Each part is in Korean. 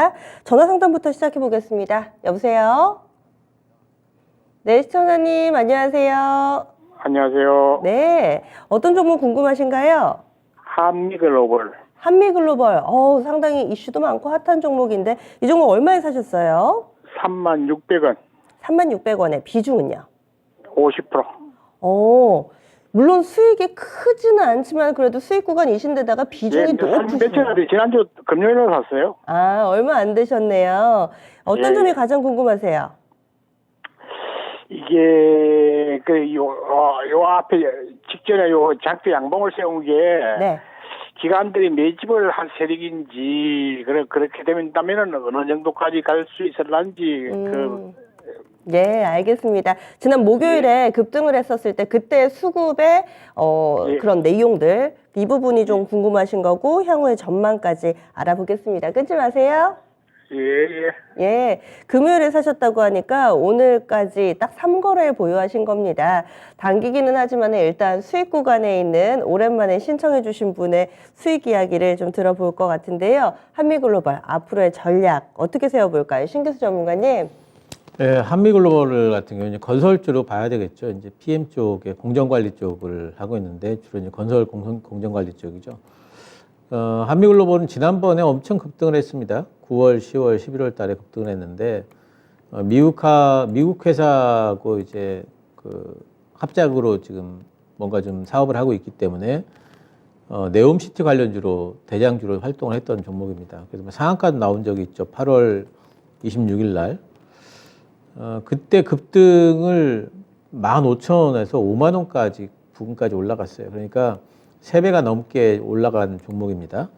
있습니다. 전화 상담부터 시작해 보겠습니다. 여보세요? 네, 시청자님 안녕하세요. 안녕하세요. 네, 어떤 종목 궁금하신가요? 한미글로벌 한미글로벌, 상당히 이슈도 많고 핫한 종목인데 이 종목 얼마에 사셨어요? 36,000원 36,000원에 비중은요? 50%. 물론 수익이 크지는 않지만 그래도 수익 구간이신데다가 비중이 높으시네요. 며칠 전에 지난주 금요일에 샀어요. 아, 얼마 안 되셨네요. 어떤 예. 점이 가장 궁금하세요? 이게 요 앞에 직전에 요 장대 양봉을 세운 게 네. 기관들이 매집을 한 세력인지 그렇게 되면은 어느 정도까지 갈 수 있을런지 네, 알겠습니다. 지난 목요일에 급등을 했었을 때 그때 수급의 그런 내용들 이 부분이 좀 궁금하신 거고 향후의 전망까지 알아보겠습니다. 끊지 마세요. 예, 금요일에 사셨다고 하니까 오늘까지 딱 3거래를 보유하신 겁니다. 당기기는 하지만 일단 수익 구간에 있는 오랜만에 신청해 주신 분의 수익 이야기를 좀 들어볼 것 같은데요. 한미글로벌 앞으로의 전략 어떻게 세워볼까요? 신기수 전문가님. 네, 한미글로벌 같은 경우는 건설주로 봐야 되겠죠. 이제 PM 쪽에 공정관리 쪽을 하고 있는데 주로 이제 건설 공정관리 쪽이죠. 한미글로벌은 지난번에 엄청 급등을 했습니다. 9월, 10월, 11월 달에 급등을 했는데, 미국 회사하고 이제 합작으로 지금 뭔가 좀 사업을 하고 있기 때문에, 네옴시티 관련주로 대장주로 활동을 했던 종목입니다. 그래서 뭐 상한가도 나온 적이 있죠. 8월 26일 날. 그때 급등을 15,000원에서 50,000원까지 부근까지 올라갔어요. 그러니까 3배가 넘게 올라간 종목입니다.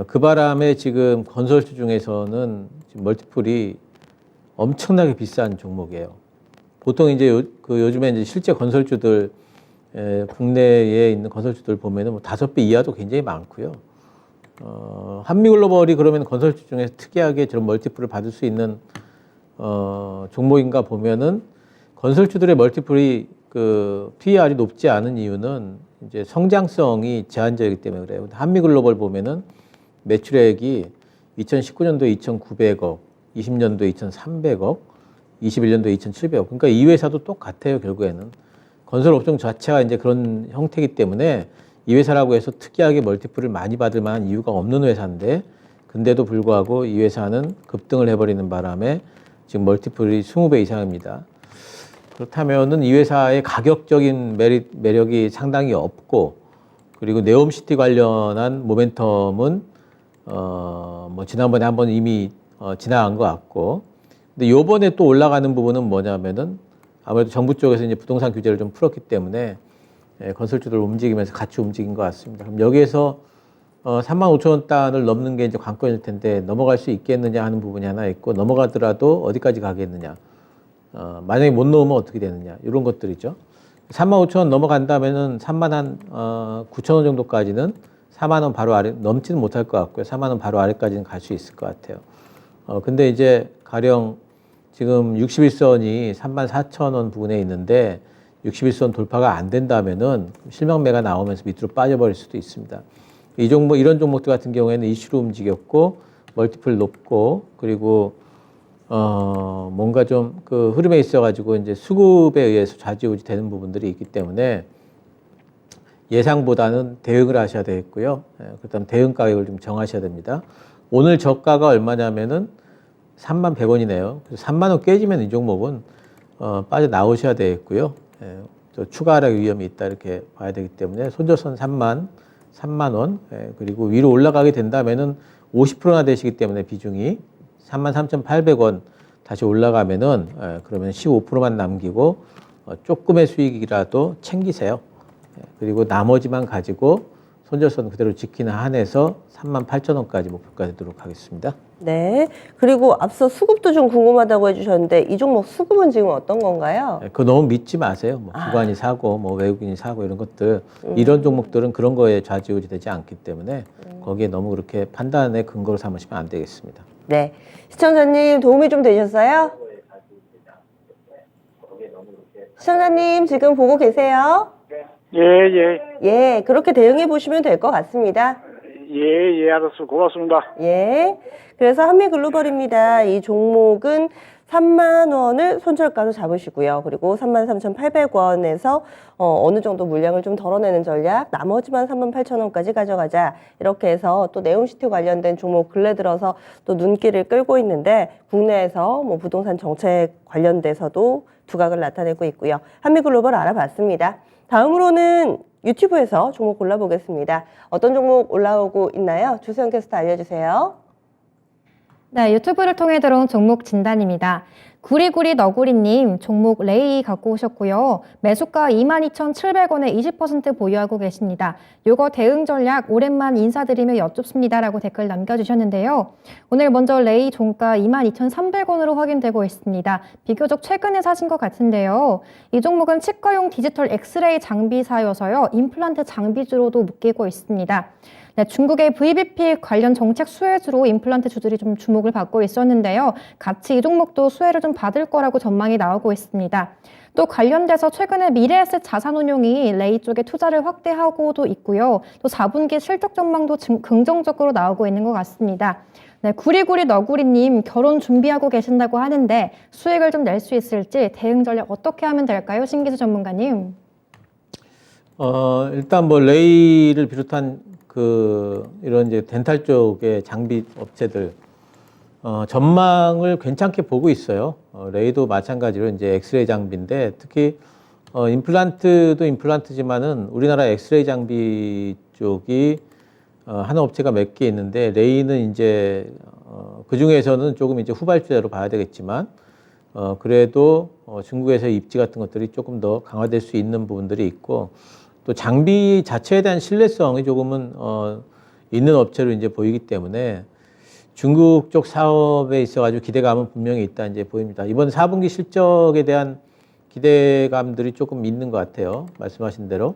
그 바람에 지금 건설주 중에서는 지금 멀티플이 엄청나게 비싼 종목이에요. 보통 이제 요즘에 이제 실제 건설주들, 국내에 있는 건설주들 보면은 뭐 5배 이하도 굉장히 많고요. 한미글로벌이 그러면 건설주 중에서 특이하게 저런 멀티플을 받을 수 있는 종목인가 보면은 건설주들의 멀티플이 PER이 높지 않은 이유는 이제 성장성이 제한적이기 때문에 그래요. 한미글로벌 보면은 매출액이 2019년도에 2,900억, 20년도에 2,300억, 21년도에 2,700억. 그러니까 이 회사도 똑같아요, 결국에는. 건설 업종 자체가 이제 그런 형태이기 때문에 이 회사라고 해서 특이하게 멀티플을 많이 받을 만한 이유가 없는 회사인데, 근데도 불구하고 이 회사는 급등을 해버리는 바람에 지금 멀티플이 20배 이상입니다. 그렇다면은 이 회사의 가격적인 매력이 상당히 없고, 그리고 네옴시티 관련한 모멘텀은 뭐 지난번에 한번 이미 지나간 것 같고, 근데 요번에 또 올라가는 부분은 뭐냐면은 아무래도 정부 쪽에서 이제 부동산 규제를 좀 풀었기 때문에 건설주들 움직이면서 같이 움직인 것 같습니다. 그럼 여기에서 35,000원 단을 넘는 게 이제 관건일 텐데 넘어갈 수 있겠느냐 하는 부분이 하나 있고, 넘어가더라도 어디까지 가겠느냐, 만약에 못 넘으면 어떻게 되느냐, 이런 것들이죠. 35,000원 넘어간다면은 39,000원 정도까지는 4만원 바로 아래, 넘지는 못할 것 같고요. 4만원 바로 아래까지는 갈 수 있을 것 같아요. 근데 이제 가령 지금 61선이 34,000원 부근에 있는데 61선 돌파가 안 된다면은 실명매가 나오면서 밑으로 빠져버릴 수도 있습니다. 이런 종목들 같은 경우에는 이슈로 움직였고, 멀티플 높고, 그리고, 뭔가 좀 흐름에 있어가지고 이제 수급에 의해서 좌지우지 되는 부분들이 있기 때문에 예상보다는 대응을 하셔야 되겠고요. 그다음 대응 가격을 좀 정하셔야 됩니다. 오늘 저가가 얼마냐면은 31,100원이네요. 그래서 30,000원 깨지면 이 종목은, 빠져나오셔야 되겠고요. 또 추가 하락 위험이 있다 이렇게 봐야 되기 때문에 손절선 3만원, 그리고 위로 올라가게 된다면은 50%나 되시기 때문에 비중이 33,800원 다시 올라가면은, 그러면 15%만 남기고 조금의 수익이라도 챙기세요. 그리고 나머지만 가지고 손절선 그대로 지키는 한에서 38,000원까지 목표가 되도록 하겠습니다. 네. 그리고 앞서 수급도 좀 궁금하다고 해주셨는데 이 종목 수급은 지금 어떤 건가요? 그거 너무 믿지 마세요. 뭐 기관이 사고 뭐 외국인이 사고 이런 것들, 이런 종목들은 그런 거에 좌지우지 되지 않기 때문에 거기에 너무 그렇게 판단의 근거로 삼으시면 안 되겠습니다. 네. 시청자님 도움이 좀 되셨어요? 시청자님 지금 보고 계세요? 예. 예, 그렇게 대응해 보시면 될 것 같습니다. 예, 예, 알았어. 고맙습니다. 예. 그래서 한미글로벌입니다. 이 종목은 3만 원을 손절가로 잡으시고요. 그리고 33,800원에서 어느 정도 물량을 좀 덜어내는 전략, 나머지만 38,000원까지 가져가자. 이렇게 해서 또 네옴시티 관련된 종목 근래 들어서 또 눈길을 끌고 있는데 국내에서 뭐 부동산 정책 관련돼서도 두각을 나타내고 있고요. 한미글로벌 알아봤습니다. 다음으로는 유튜브에서 종목 골라보겠습니다. 어떤 종목 올라오고 있나요? 주수영 캐스터 알려주세요. 네, 유튜브를 통해 들어온 종목 진단입니다. 구리구리 너구리님 종목 레이 갖고 오셨고요. 매수가 22,700원에 20% 보유하고 계십니다. 요거 대응 전략 오랜만 인사드리며 여쭙습니다라고 댓글 남겨주셨는데요. 오늘 먼저 레이 종가 22,300원으로 확인되고 있습니다. 비교적 최근에 사신 것 같은데요. 이 종목은 치과용 디지털 엑스레이 장비사여서요. 임플란트 장비주로도 묶이고 있습니다. 네, 중국의 VBP 관련 정책 수혜주로 임플란트 주들이 좀 주목을 받고 있었는데요. 같이 이 종목도 수혜를 좀 받을 거라고 전망이 나오고 있습니다. 또 관련돼서 최근에 미래에셋 자산운용이 레이 쪽에 투자를 확대하고도 있고요. 또 4분기 실적 전망도 긍정적으로 나오고 있는 것 같습니다. 네, 구리구리 너구리님 결혼 준비하고 계신다고 하는데 수익을 좀 낼 수 있을지 대응 전략 어떻게 하면 될까요? 신기수 전문가님. 일단 뭐 레이를 비롯한 이런 이제 덴탈 쪽의 장비 업체들 전망을 괜찮게 보고 있어요. 레이도 마찬가지로 이제 엑스레이 장비인데 특히 임플란트도 임플란트지만은 우리나라 엑스레이 장비 쪽이 하는 업체가 몇 개 있는데 레이는 이제 그 중에서는 조금 이제 후발주자로 봐야 되겠지만 그래도 중국에서 입지 같은 것들이 조금 더 강화될 수 있는 부분들이 있고 또 장비 자체에 대한 신뢰성이 조금은 있는 업체로 이제 보이기 때문에 중국 쪽 사업에 있어가지고 기대감은 분명히 있다 이제 보입니다. 이번 4분기 실적에 대한 기대감들이 조금 있는 것 같아요. 말씀하신 대로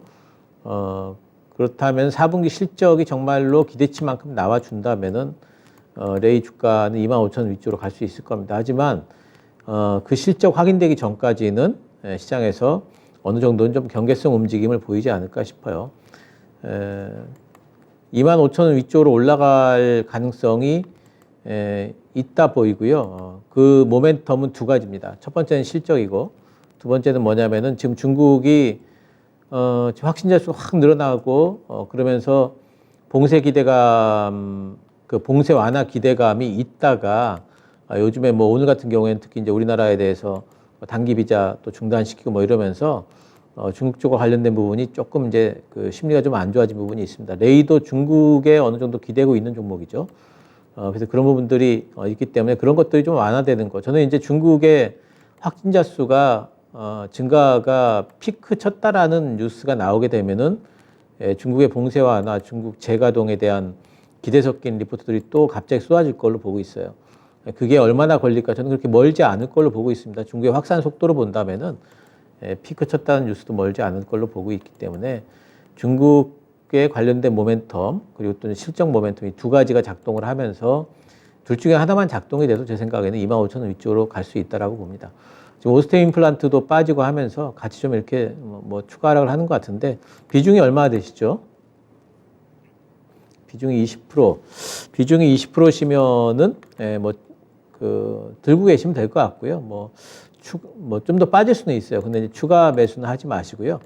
그렇다면 4분기 실적이 정말로 기대치만큼 나와준다면은 레이 주가는 25,000원 위쪽으로 갈 수 있을 겁니다. 하지만 그 실적 확인되기 전까지는 시장에서 어느 정도는 좀 경계성 움직임을 보이지 않을까 싶어요. 25,000원 위쪽으로 올라갈 가능성이 있다 보이고요. 그 모멘텀은 두 가지입니다. 첫 번째는 실적이고 두 번째는 뭐냐면은 지금 중국이 확진자 수가 확 늘어나고 그러면서 봉쇄 기대감, 그 봉쇄 완화 기대감이 있다가 요즘에 뭐 오늘 같은 경우에는 특히 이제 우리나라에 대해서 단기 비자 또 중단시키고 뭐 이러면서 중국 쪽과 관련된 부분이 조금 이제 그 심리가 좀 안 좋아진 부분이 있습니다. 레이도 중국에 어느 정도 기대고 있는 종목이죠. 그래서 그런 부분들이 있기 때문에 그런 것들이 좀 완화되는 거. 저는 이제 중국의 확진자 수가 증가가 피크 쳤다라는 뉴스가 나오게 되면은 중국의 봉쇄 완화, 중국 재가동에 대한 기대 섞인 리포트들이 또 갑자기 쏟아질 걸로 보고 있어요. 그게 얼마나 걸릴까? 저는 그렇게 멀지 않을 걸로 보고 있습니다. 중국의 확산 속도로 본다면은 피크 쳤다는 뉴스도 멀지 않을 걸로 보고 있기 때문에 중국에 관련된 모멘텀 그리고 또 실적 모멘텀 이 두 가지가 작동을 하면서 둘 중에 하나만 작동이 돼도 제 생각에는 25,000원 위쪽으로 갈 수 있다라고 봅니다. 지금 오스테이 임플란트도 빠지고 하면서 같이 좀 이렇게 뭐 추가 하락을 하는 것 같은데 비중이 얼마나 되시죠? 비중이 20%. 비중이 20%시면은 들고 계시면 될 것 같고요. 좀 더 빠질 수는 있어요. 근데 이제 추가 매수는 하지 마시고요.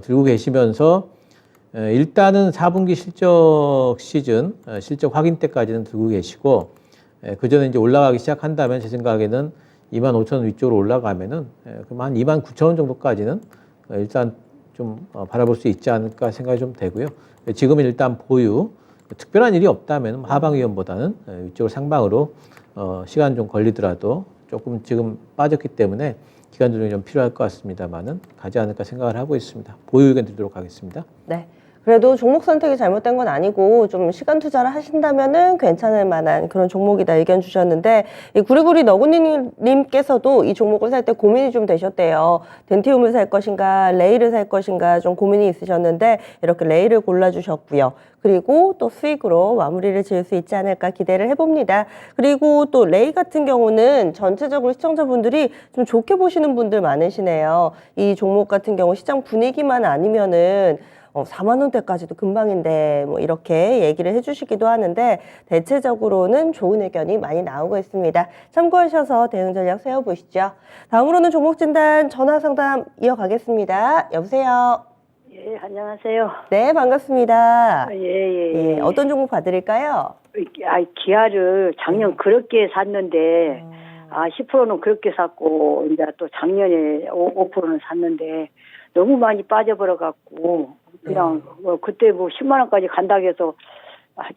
들고 계시면서 일단은 4분기 실적 시즌, 실적 확인 때까지는 들고 계시고 그 전에 이제 올라가기 시작한다면 제 생각에는 25,000원 위쪽으로 올라가면은 그럼 한 29,000원 정도까지는 일단 좀 바라볼 수 있지 않을까 생각이 좀 되고요. 지금은 일단 보유. 특별한 일이 없다면 하방위험보다는 위쪽으로 상방으로 시간 좀 걸리더라도 조금 지금 빠졌기 때문에 기간 조정이 좀 필요할 것 같습니다만은 가지 않을까 생각을 하고 있습니다. 보유 의견 드리도록 하겠습니다. 네. 그래도 종목 선택이 잘못된 건 아니고 좀 시간 투자를 하신다면은 괜찮을 만한 그런 종목이다 의견 주셨는데 이 구리구리 너구님께서도 이 종목을 살 때 고민이 좀 되셨대요. 덴티움을 살 것인가 레이를 살 것인가 좀 고민이 있으셨는데 이렇게 레이를 골라주셨고요. 그리고 또 수익으로 마무리를 지을 수 있지 않을까 기대를 해봅니다. 그리고 또 레이 같은 경우는 전체적으로 시청자분들이 좀 좋게 보시는 분들 많으시네요. 이 종목 같은 경우 시장 분위기만 아니면은 4만 원대까지도 금방인데 뭐 이렇게 얘기를 해주시기도 하는데 대체적으로는 좋은 의견이 많이 나오고 있습니다. 참고하셔서 대응 전략 세워보시죠. 다음으로는 종목 진단 전화 상담 이어가겠습니다. 여보세요. 예, 안녕하세요. 네, 반갑습니다. 예. 어떤 종목 봐드릴까요? 기아를 작년 그렇게 샀는데, 10%는 그렇게 샀고, 이제 또 작년에 5%는 샀는데, 너무 많이 빠져버려갖고, 그냥, 그때 뭐 10만원까지 간다고 해서,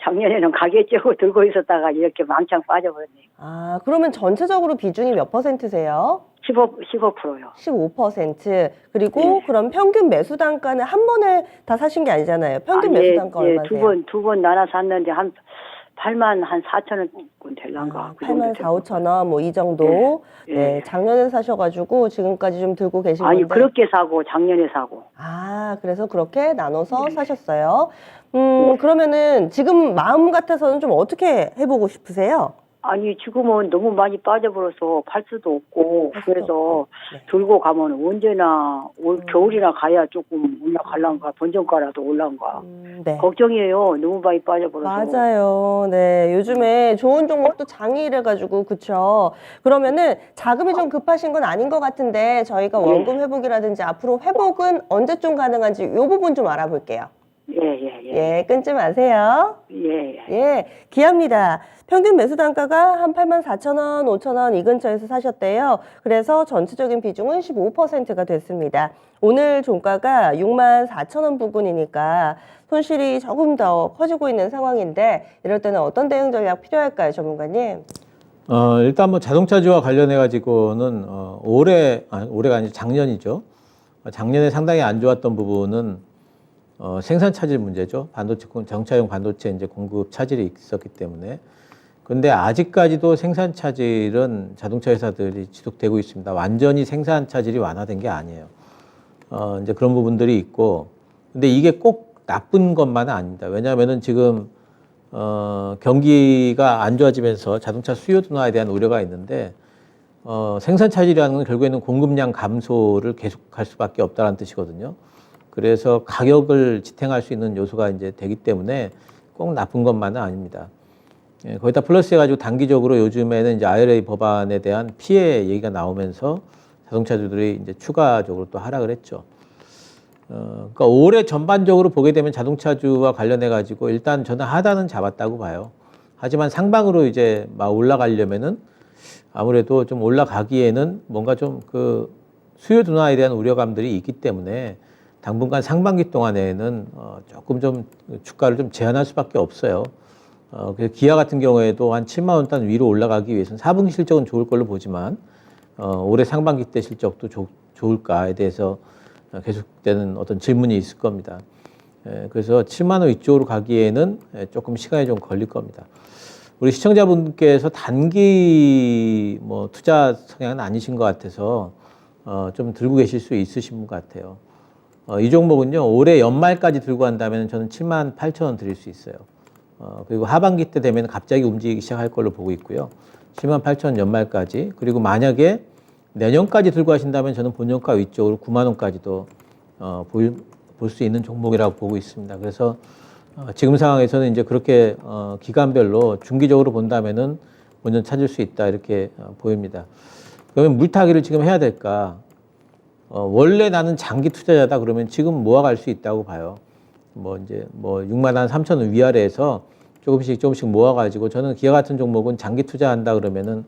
작년에는 가겠죠 들고 있었다가 이렇게 망창 빠져버렸네요. 그러면 전체적으로 비중이 몇 %세요? 15%요. 15%. 그리고 예. 그럼 평균 매수 단가는 한 번에 다 사신 게 아니잖아요. 평균 매수 단가 얼마세요? 두 번 나눠 샀는데, 한 8만 한 4천 원 될란가. 8만 4, 5천 원, 뭐 이 정도. 예. 네, 작년에 사셔가지고 지금까지 좀 들고 계신 건데. 아니, 그렇게 사고, 작년에 사고. 그래서 그렇게 나눠서 사셨어요. 그러면은 지금 마음 같아서는 좀 어떻게 해보고 싶으세요? 아니, 지금은 너무 많이 빠져버려서 팔 수도 없고, 그래서 네. 들고 가면 언제나 겨울이나 가야 조금 올라갈란가, 본전가라도 올라간가. 네. 걱정이에요. 너무 많이 빠져버려서. 맞아요. 네. 요즘에 좋은 종목도 장이 이래가지고, 그쵸. 그러면은 자금이 좀 급하신 건 아닌 것 같은데, 저희가 원금 회복이라든지 앞으로 회복은 언제쯤 가능한지 요 부분 좀 알아볼게요. 예. 끊지 마세요. 예. 기아입니다. 평균 매수 단가가 한 8만 4천 원, 5천 원 이 근처에서 사셨대요. 그래서 전체적인 비중은 15%가 됐습니다. 오늘 종가가 6만 4천 원 부근이니까 손실이 조금 더 커지고 있는 상황인데 이럴 때는 어떤 대응 전략 필요할까요, 전문가님? 일단 뭐 자동차주와 관련해 가지고는 올해가 아니라 작년이죠. 작년에 상당히 안 좋았던 부분은 생산 차질 문제죠. 반도체, 자동차용 반도체 이제 공급 차질이 있었기 때문에. 근데 아직까지도 생산 차질은 자동차 회사들이 지속되고 있습니다. 완전히 생산 차질이 완화된 게 아니에요. 이제 그런 부분들이 있고. 근데 이게 꼭 나쁜 것만은 아닙니다. 왜냐하면은 지금, 경기가 안 좋아지면서 자동차 수요 둔화에 대한 우려가 있는데, 생산 차질이라는 건 결국에는 공급량 감소를 계속할 수밖에 없다는 뜻이거든요. 그래서 가격을 지탱할 수 있는 요소가 이제 되기 때문에 꼭 나쁜 것만은 아닙니다. 거기다 플러스 해가지고 단기적으로 요즘에는 이제 IRA 법안에 대한 피해 얘기가 나오면서 자동차주들이 이제 추가적으로 또 하락을 했죠. 그러니까 올해 전반적으로 보게 되면 자동차주와 관련해가지고 일단 저는 하단은 잡았다고 봐요. 하지만 상방으로 이제 막 올라가려면은 아무래도 좀 올라가기에는 뭔가 좀 그 수요 둔화에 대한 우려감들이 있기 때문에 당분간 상반기 동안에는 조금 좀 주가를 좀 제한할 수밖에 없어요. 그래서 기아 같은 경우에도 한 7만 원 단 위로 올라가기 위해서는 4분기 실적은 좋을 걸로 보지만 올해 상반기 때 실적도 좋을까에 대해서 계속되는 어떤 질문이 있을 겁니다. 그래서 7만 원 위쪽으로 가기에는 조금 시간이 좀 걸릴 겁니다. 우리 시청자분께서 단기 뭐 투자 성향은 아니신 것 같아서 좀 들고 계실 수 있으신 분 같아요. 이 종목은요, 올해 연말까지 들고 한다면 저는 7만 8천 원 드릴 수 있어요. 그리고 하반기 때 되면 갑자기 움직이기 시작할 걸로 보고 있고요. 7만 8천 원 연말까지. 그리고 만약에 내년까지 들고 하신다면 저는 본전가 위쪽으로 9만 원까지도 볼 수 있는 종목이라고 보고 있습니다. 그래서 지금 상황에서는 이제 그렇게 기간별로 중기적으로 본다면은 본전 찾을 수 있다 이렇게 보입니다. 그러면 물타기를 지금 해야 될까? 원래 나는 장기 투자자다 그러면 지금 모아갈 수 있다고 봐요. 뭐 이제 뭐 6만 한 3천 원 위아래에서 조금씩 모아가지고 저는 기아 같은 종목은 장기 투자한다 그러면은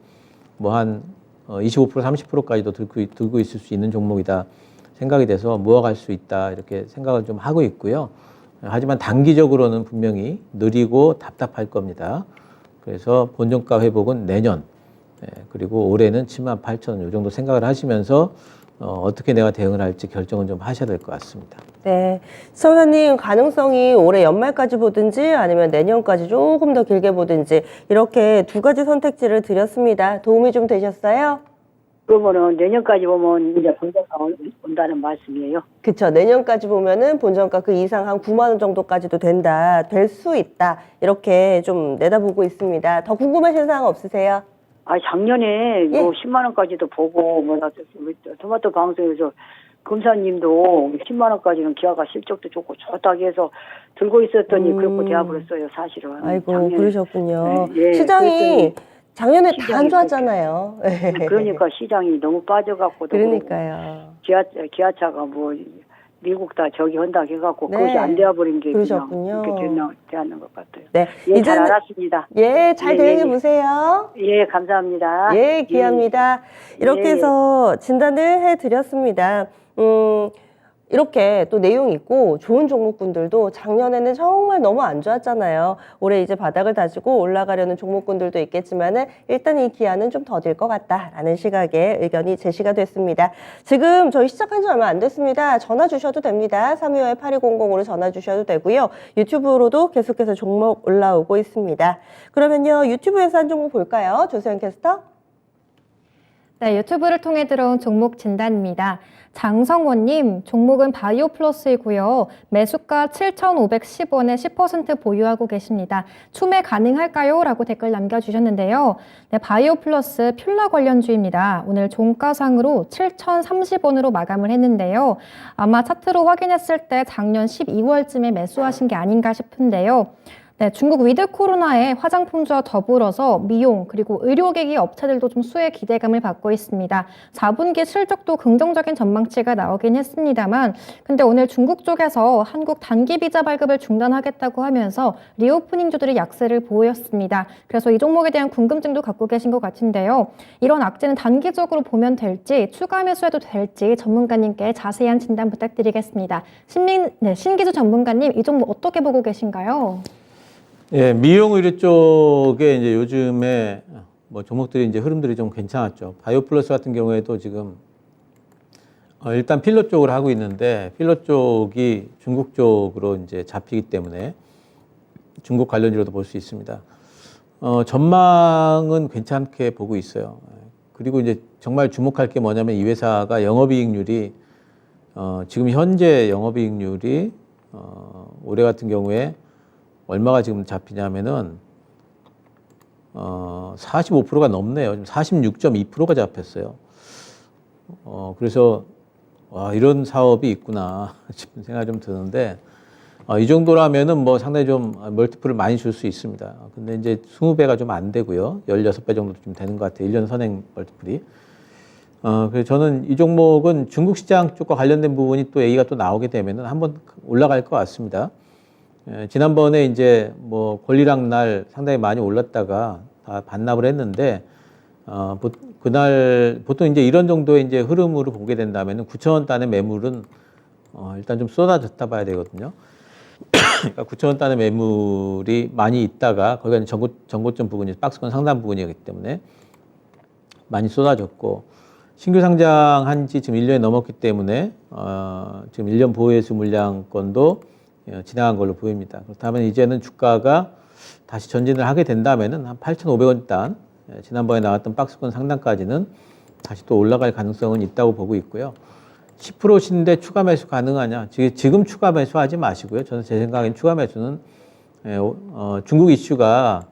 뭐 한 25% 30%까지도 들고 있을 수 있는 종목이다 생각이 돼서 모아갈 수 있다 이렇게 생각을 좀 하고 있고요. 하지만 단기적으로는 분명히 느리고 답답할 겁니다. 그래서 본전가 회복은 내년 그리고 올해는 7만 8천 원 이 정도 생각을 하시면서 어떻게 내가 대응을 할지 결정은 좀 하셔야 될 것 같습니다. 네. 시청자님, 가능성이 올해 연말까지 보든지 아니면 내년까지 조금 더 길게 보든지 이렇게 두 가지 선택지를 드렸습니다. 도움이 좀 되셨어요? 그러면은 내년까지 보면 이제 본전가 온다는 말씀이에요. 그쵸. 내년까지 보면은 본전가 그 이상 한 9만 원 정도까지도 될 수 있다. 이렇게 좀 내다보고 있습니다. 더 궁금하신 사항 없으세요? 작년에 예. 뭐 10만 원까지도 보고, 토마토 방송에서 검사님도 10만 원까지는 기아가 실적도 좋고 좋다고 해서 들고 있었더니 그렇고 되어버렸어요, 사실은. 아이고, 작년에. 그러셨군요. 네, 시장이 작년에 다 시장이 안 좋았잖아요. 그러니까 시장이 너무 빠져갖고 그러니까요. 기아차가 뭐 미국 다 저기 한다고 해갖고 네. 그것이 안 되어버린 게 그러셨군요. 그냥 이렇게 되는 것 같아요. 네, 예, 잘 이제는 알았습니다. 예, 잘 예, 대응해 예. 보세요. 예, 감사합니다. 예, 귀합니다. 이렇게 예. 해서 진단을 해드렸습니다. 이렇게 또 내용 있고 좋은 종목군들도 작년에는 정말 너무 안 좋았잖아요. 올해 이제 바닥을 다지고 올라가려는 종목군들도 있겠지만은 일단 이 기아는 좀 더딜 것 같다라는 시각의 의견이 제시가 됐습니다. 지금 저희 시작한 지 얼마 안 됐습니다. 전화 주셔도 됩니다. 325-8200으로 전화 주셔도 되고요. 유튜브로도 계속해서 종목 올라오고 있습니다. 그러면요, 유튜브에서 한 종목 볼까요? 조세현 캐스터? 네, 유튜브를 통해 들어온 종목 진단입니다. 장성원님, 종목은 바이오플러스이고요. 매수가 7,510원에 10% 보유하고 계십니다. 추매 가능할까요? 라고 댓글 남겨주셨는데요. 네, 바이오플러스 퓰러 관련주입니다. 오늘 종가상으로 7,030원으로 마감을 했는데요. 아마 차트로 확인했을 때 작년 12월쯤에 매수하신 게 아닌가 싶은데요. 네, 중국 위드 코로나의 화장품주와 더불어서 미용 그리고 의료기기 업체들도 좀 수혜 기대감을 받고 있습니다. 4분기 실적도 긍정적인 전망치가 나오긴 했습니다만 근데 오늘 중국 쪽에서 한국 단기 비자 발급을 중단하겠다고 하면서 리오프닝주들이 약세를 보였습니다. 그래서 이 종목에 대한 궁금증도 갖고 계신 것 같은데요. 이런 악재는 단기적으로 보면 될지 추가 매수해도 될지 전문가님께 자세한 진단 부탁드리겠습니다. 신기주 전문가님, 이 종목 어떻게 보고 계신가요? 예, 미용 의료 쪽에 이제 요즘에 뭐 종목들이 이제 흐름들이 좀 괜찮았죠. 바이오플러스 같은 경우에도 지금 일단 필러 쪽을 하고 있는데 필러 쪽이 중국 쪽으로 이제 잡히기 때문에 중국 관련주로도 볼 수 있습니다. 전망은 괜찮게 보고 있어요. 그리고 이제 정말 주목할 게 뭐냐면 이 회사가 영업이익률이 지금 현재 영업이익률이 올해 같은 경우에 얼마가 지금 잡히냐면은 45%가 넘네요. 지금 46.2%가 잡혔어요. 그래서 와, 이런 사업이 있구나 싶은 생각이 좀 드는데 이 정도라면은 뭐 상당히 좀 멀티플을 많이 줄 수 있습니다. 근데 이제 20배가 좀 안 되고요. 16배 정도 좀 되는 것 같아요. 1년 선행 멀티플이. 그래서 저는 이 종목은 중국 시장 쪽과 관련된 부분이 또 얘기가 또 나오게 되면은 한번 올라갈 것 같습니다. 지난번에 이제 뭐 권리락 날 상당히 많이 올랐다가 다 반납을 했는데 그날 보통 이제 이런 정도의 이제 흐름으로 보게 된다면은 9,000원 단의 매물은 일단 좀 쏟아졌다 봐야 되거든요. 그러니까 9,000원 단의 매물이 많이 있다가 거기가 이제 전고점 부분이 박스권 상단 부분이기 때문에 많이 쏟아졌고 신규 상장한 지 지금 1년이 넘었기 때문에 지금 1년 보호해수 물량권도 지나간 걸로 보입니다. 그렇다면 이제는 주가가 다시 전진을 하게 된다면은 한 8,500원 단, 지난번에 나왔던 박스권 상단까지는 다시 또 올라갈 가능성은 있다고 보고 있고요. 10%씩인데 추가 매수 가능하냐? 지금 추가 매수하지 마시고요. 저는 제 생각엔 추가 매수는 중국 이슈가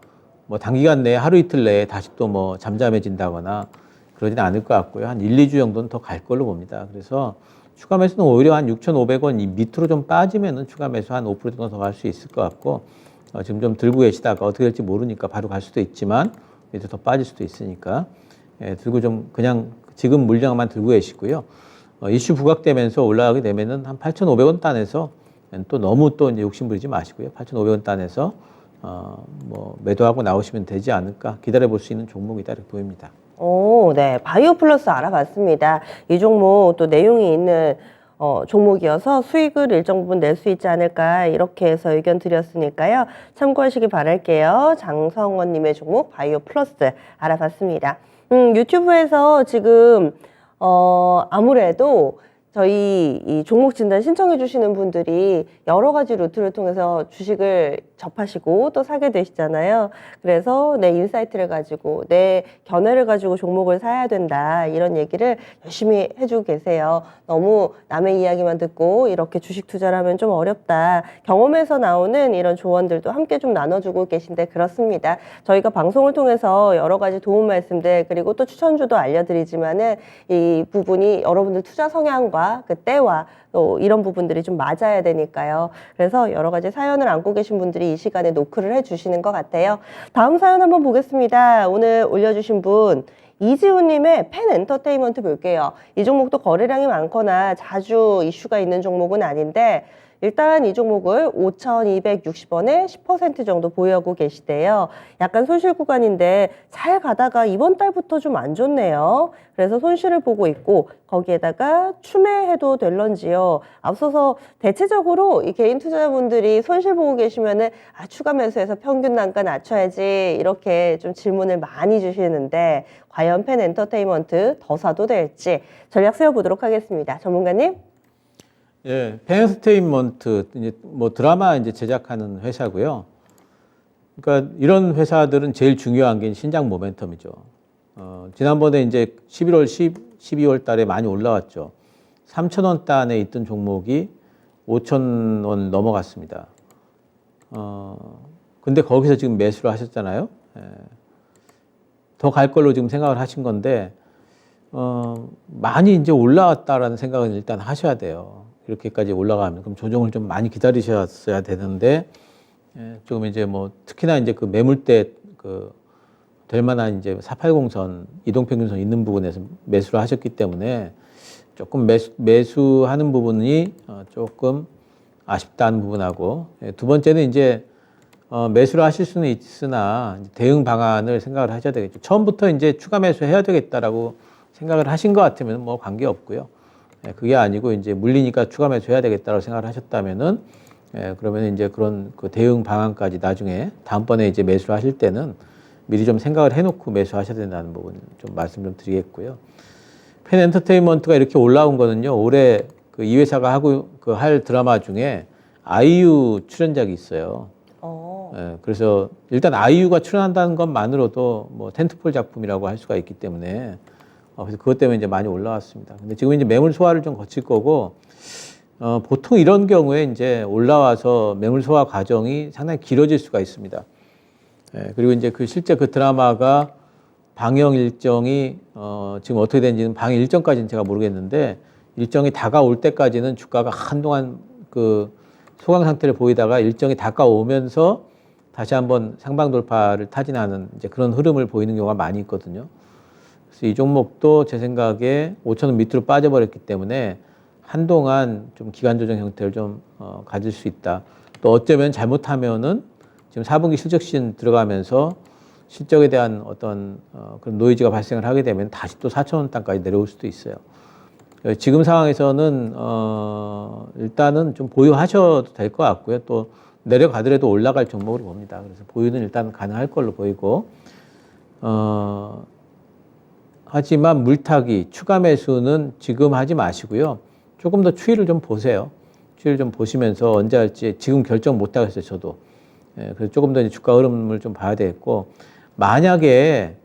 뭐 단기간 내에 하루 이틀 내에 다시 또 뭐 잠잠해진다거나 그러지는 않을 것 같고요. 한 1, 2주 정도는 더 갈 걸로 봅니다. 그래서 추가 매수는 오히려 한 6,500원 이 밑으로 좀 빠지면은 추가 매수 한 5% 정도 더 갈 수 있을 것 같고 지금 좀 들고 계시다가 어떻게 될지 모르니까 바로 갈 수도 있지만 밑으로 더 빠질 수도 있으니까 들고 좀 그냥 지금 물량만 들고 계시고요. 이슈 부각되면서 올라가게 되면은 한 8,500원 단에서 또 너무 또 이제 욕심 부리지 마시고요. 8,500원 단에서 뭐 매도하고 나오시면 되지 않을까 기다려 볼 수 있는 종목이다 이렇게 보입니다. 오, 네. 바이오플러스 알아봤습니다. 이 종목 또 내용이 있는 종목이어서 수익을 일정 부분 낼 수 있지 않을까 이렇게 해서 의견 드렸으니까요. 참고하시기 바랄게요. 장성원님의 종목 바이오플러스 알아봤습니다. 유튜브에서 지금 아무래도 저희 이 종목 진단 신청해 주시는 분들이 여러 가지 루트를 통해서 주식을 접하시고 또 사게 되시잖아요. 그래서 내 인사이트를 가지고 내 견해를 가지고 종목을 사야 된다 이런 얘기를 열심히 해주고 계세요. 너무 남의 이야기만 듣고 이렇게 주식 투자를 하면 좀 어렵다. 경험에서 나오는 이런 조언들도 함께 좀 나눠주고 계신데 그렇습니다. 저희가 방송을 통해서 여러 가지 도움 말씀들 그리고 또 추천주도 알려드리지만은 이 부분이 여러분들 투자 성향과 시기와 그 때와 또 이런 부분들이 좀 맞아야 되니까요. 그래서 여러 가지 사연을 안고 계신 분들이 이 시간에 노크를 해주시는 것 같아요. 다음 사연 한번 보겠습니다. 오늘 올려주신 분 이지훈님의 펜 엔터테인먼트 볼게요. 이 종목도 거래량이 많거나 자주 이슈가 있는 종목은 아닌데 일단 이 종목을 5,260원에 10% 정도 보유하고 계시대요. 약간 손실 구간인데 잘 가다가 이번 달부터 좀 안 좋네요. 그래서 손실을 보고 있고 거기에다가 추매해도 될런지요. 앞서서 대체적으로 이 개인 투자자분들이 손실 보고 계시면은 추가 매수해서 평균 단가 낮춰야지 이렇게 좀 질문을 많이 주시는데 과연 펜 엔터테인먼트 더 사도 될지 전략 세워보도록 하겠습니다. 전문가님. 예, 펜엔터테인먼트 이제 뭐 드라마 이제 제작하는 회사고요. 그러니까 이런 회사들은 제일 중요한 게 신장 모멘텀이죠. 지난번에 이제 12월 달에 많이 올라왔죠. 3,000원 단에 있던 종목이 5,000원 넘어갔습니다. 근데 거기서 지금 매수를 하셨잖아요. 예. 더 갈 걸로 지금 생각을 하신 건데, 많이 이제 올라왔다라는 생각은 일단 하셔야 돼요. 이렇게까지 올라가면 그럼 조정을 좀 많이 기다리셨어야 되는데 조금 이제 뭐 특히나 이제 그 매물대 그 될 만한 이제 480선 이동평균선 있는 부분에서 매수를 하셨기 때문에 조금 매수하는 부분이 조금 아쉽다는 부분하고 두 번째는 이제 매수를 하실 수는 있으나 대응 방안을 생각을 하셔야 되겠죠. 처음부터 이제 추가 매수해야 되겠다라고 생각을 하신 것 같으면 뭐 관계 없고요. 그게 아니고 이제 물리니까 추가 매수해야 되겠다고 생각을 하셨다면은 그러면 이제 그런 그 대응 방안까지 나중에 다음번에 이제 매수를 하실 때는 미리 좀 생각을 해놓고 매수하셔야 된다는 부분 좀 말씀 좀 드리겠고요. 펜 엔터테인먼트가 이렇게 올라온 거는요. 올해 그 이 회사가 하고 그 할 드라마 중에 아이유 출연작이 있어요. 그래서 일단 아이유가 출연한다는 것만으로도 뭐 텐트폴 작품이라고 할 수가 있기 때문에 그래서 그것 때문에 이제 많이 올라왔습니다. 근데 지금 이제 매물 소화를 좀 거칠 거고, 보통 이런 경우에 이제 올라와서 매물 소화 과정이 상당히 길어질 수가 있습니다. 그리고 이제 그 실제 그 드라마가 방영 일정이, 지금 어떻게 되는지는 방영 일정까지는 제가 모르겠는데, 일정이 다가올 때까지는 주가가 한동안 그 소강 상태를 보이다가 일정이 다가오면서 다시 한번 상방 돌파를 타진하는 이제 그런 흐름을 보이는 경우가 많이 있거든요. 그래서 이 종목도 제 생각에 5,000원 밑으로 빠져버렸기 때문에 한동안 좀 기간 조정 형태를 좀 가질 수 있다. 또 어쩌면 잘못하면은 지금 4분기 실적 시즌 들어가면서 실적에 대한 어떤 그런 노이즈가 발생을 하게 되면 다시 또 4,000원 단까지 내려올 수도 있어요. 지금 상황에서는 일단은 좀 보유하셔도 될 것 같고요. 또 내려가더라도 올라갈 종목으로 봅니다. 그래서 보유는 일단 가능할 걸로 보이고, 하지만 물타기, 추가 매수는 지금 하지 마시고요. 조금 더 추이를 좀 보세요. 추이를 좀 보시면서 언제 할지 지금 결정 못 하겠어요, 저도. 그래서 조금 더 이제 주가 흐름을 좀 봐야 되겠고, 만약에,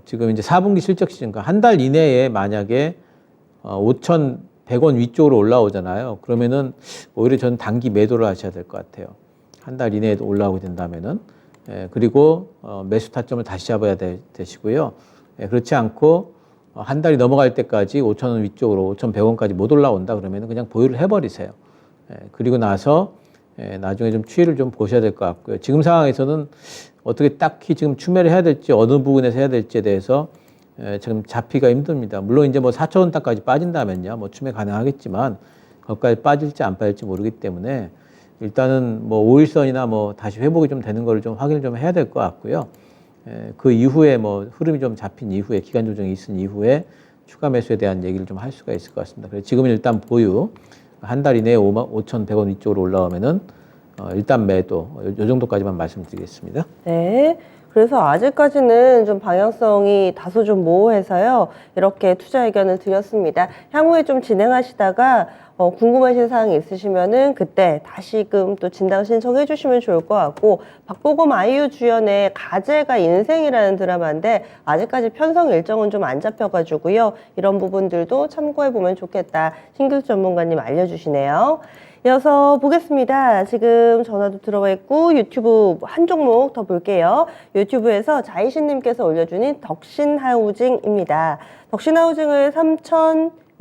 지금 이제 4분기 실적 시즌, 한 달 이내에 만약에 5,100원 위쪽으로 올라오잖아요. 그러면은 오히려 저는 단기 매도를 하셔야 될 것 같아요. 한 달 이내에도 올라오게 된다면은. 그리고 매수 타점을 다시 잡아야 되시고요. 그렇지 않고 한 달이 넘어갈 때까지 5,000원 위쪽으로 5,100원까지 못 올라온다 그러면 그냥 보유를 해버리세요. 그리고 나서 나중에 좀 추이를 좀 보셔야 될 것 같고요. 지금 상황에서는 어떻게 딱히 지금 추매를 해야 될지 어느 부분에서 해야 될지에 대해서 지금 잡기가 힘듭니다. 물론 이제 뭐 4,000원 단까지 빠진다면요, 뭐 추매 가능하겠지만 거기까지 빠질지 안 빠질지 모르기 때문에 일단은 뭐 5일선이나 뭐 다시 회복이 좀 되는 걸 좀 확인을 좀 해야 될 것 같고요. 그 이후에 뭐 흐름이 좀 잡힌 이후에 기간 조정이 있은 이후에 추가 매수에 대한 얘기를 좀 할 수가 있을 것 같습니다. 그래서 지금은 일단 보유, 한 달 이내에 5,100원 위쪽으로 올라오면은 일단 매도, 요 정도까지만 말씀드리겠습니다. 네. 그래서 아직까지는 좀 방향성이 다소 좀 모호해서요. 이렇게 투자 의견을 드렸습니다. 향후에 좀 진행하시다가 궁금하신 사항이 있으시면은 그때 다시금 또 진단 신청해 주시면 좋을 것 같고, 박보검 아이유 주연의 가제가 인생이라는 드라마인데 아직까지 편성 일정은 좀 안 잡혀가지고요. 이런 부분들도 참고해 보면 좋겠다. 신규 전문가님 알려주시네요. 이어서 보겠습니다. 지금 전화도 들어와 있고 유튜브 한 종목 더 볼게요. 유튜브에서 자이신님께서 올려주신 덕신하우징입니다. 덕신하우징을